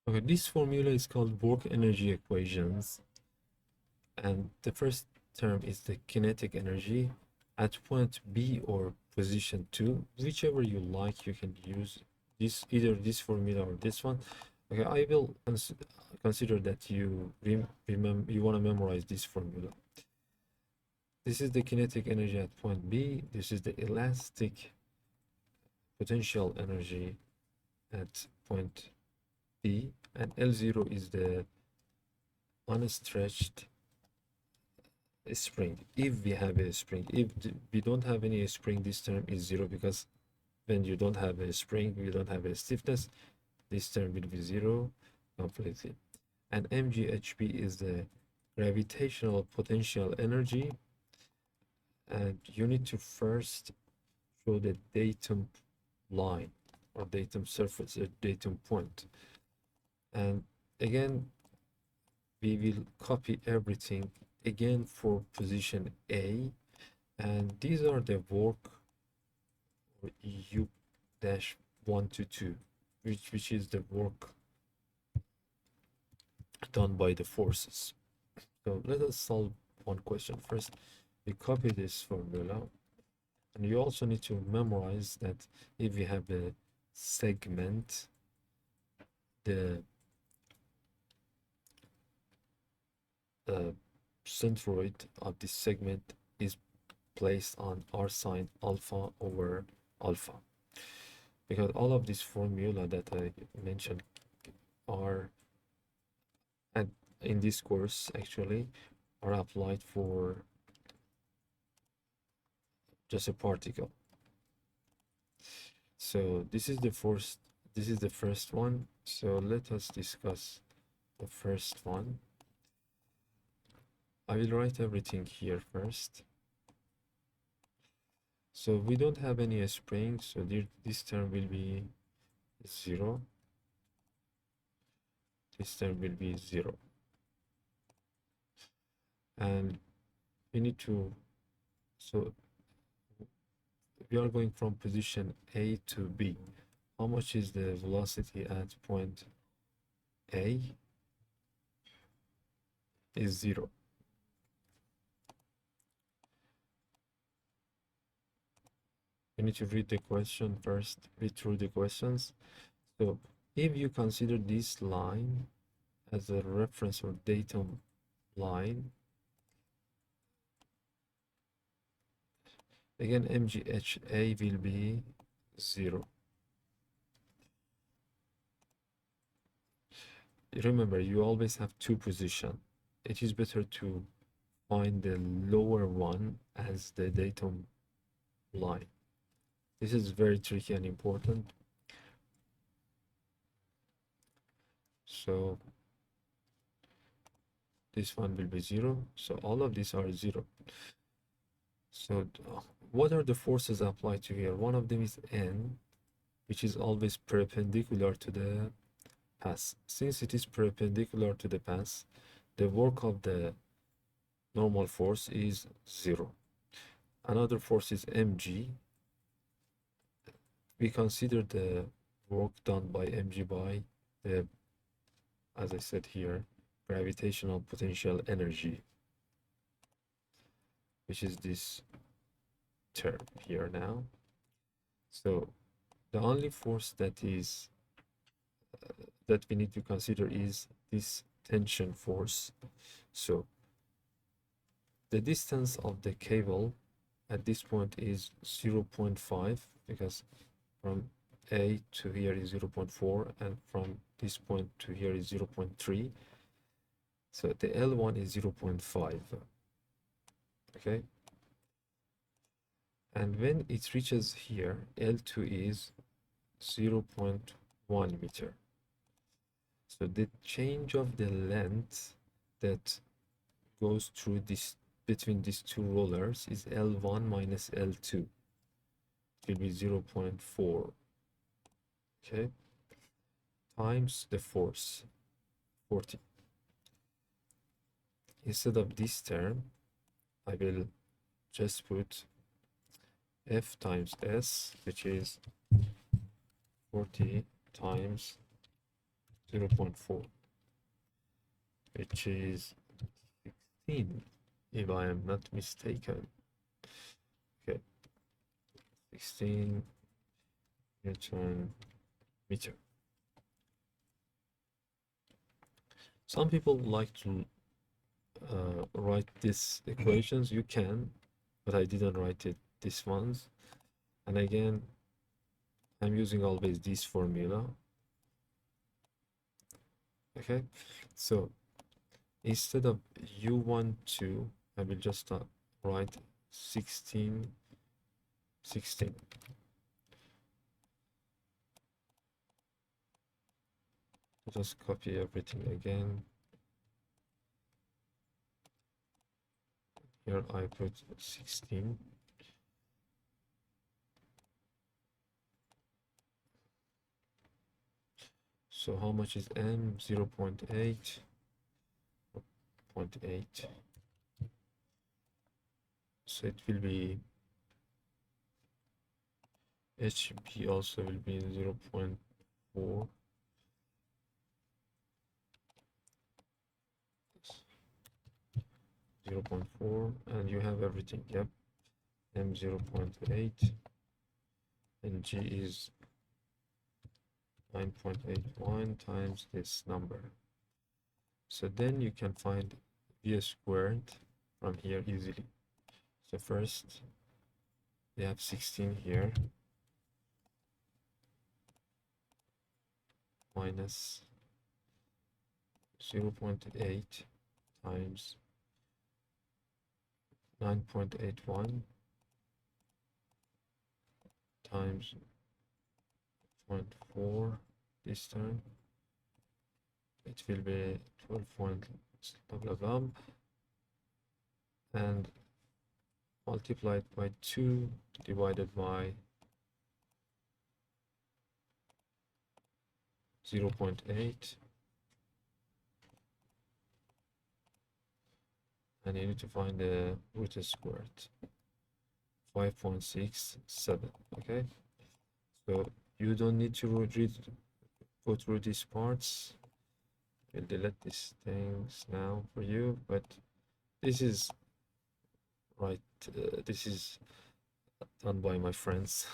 Okay, this formula is called work energy equations, and the first term is the kinetic energy at point B or position 2, whichever you like. You can use this, either this formula or this one. Okay, I will consider that you remember, you want to memorize this formula. This is the kinetic energy at point B. This is the elastic potential energy at point B, and L0 is the unstretched spring. If we have a spring, if we don't have any spring, this term is zero, because when you don't have a spring, you don't have a stiffness, this term will be zero completely. And mghp is the gravitational potential energy, and you need to first show the datum line or datum surface, a datum point. And again, we will copy everything again for position A, and these are the work U dash 1 to 2, which is the work done by the forces. So let us solve one question first. We copy this formula, and you also need to memorize that if we have a segment, the centroid of this segment is placed on r sine alpha over alpha, because all of these formula that I mentioned are, and in this course actually, are applied for just a particle. So this is the first one. So let us discuss the first one. I will write everything here first. So we don't have any spring, so this term will be 0. This term will be 0. And we need to, so we are going from position A to B. How much is the velocity at point A? Is 0. You need to read the question first, read through the questions. So if you consider this line as a reference or datum line, again mgha will be 0. Remember, you always have two positions. It is better to find the lower one as the datum line. This is very tricky and important. So this one will be 0. So all of these are 0. So what are the forces applied to here? One of them is N, which is always perpendicular to the path. Since it is perpendicular to the path, the work of the normal force is 0. Another force is mg. We consider the work done by mg by the, as I said here, gravitational potential energy, which is this term here now. So the only force that is that we need to consider is this tension force. So the distance of the cable at this point is 0.5, because from A to here is 0.4, and from this point to here is 0.3. So the L1 is 0.5. Okay. And when it reaches here, L2 is 0.1 meter. So the change of the length that goes through this, between these two rollers, is L1 minus L2. It will be 0.4. Okay, times the force, 40. Instead of this term, I will just put F times S, which is 40 times 0.4, which is 16, if I am not mistaken. Okay, 16 Newton meter. Some people like to write these equations. You can, but I didn't write it this ones. And again, I'm using always this formula. Okay, so instead of U12, I will just write 16. Just copy everything again. Here I put 16. So how much is M? 0.8. 0.8. So it will be HP also will be 0.4. 0.4, and you have everything. Yep, M 0.8, and G is 9.81 times this number. So then you can find V squared from here easily. So first, we have 16 here, minus 0.8 times 9.81 times 0.4 this time. It will be 12 point blah blah blah, and multiplied by 2 divided by 0.8, and you need to find the root squared. 5.67. Okay, so you don't need to go through these parts. We'll delete these things now for you, but this is right. This is done by my friends.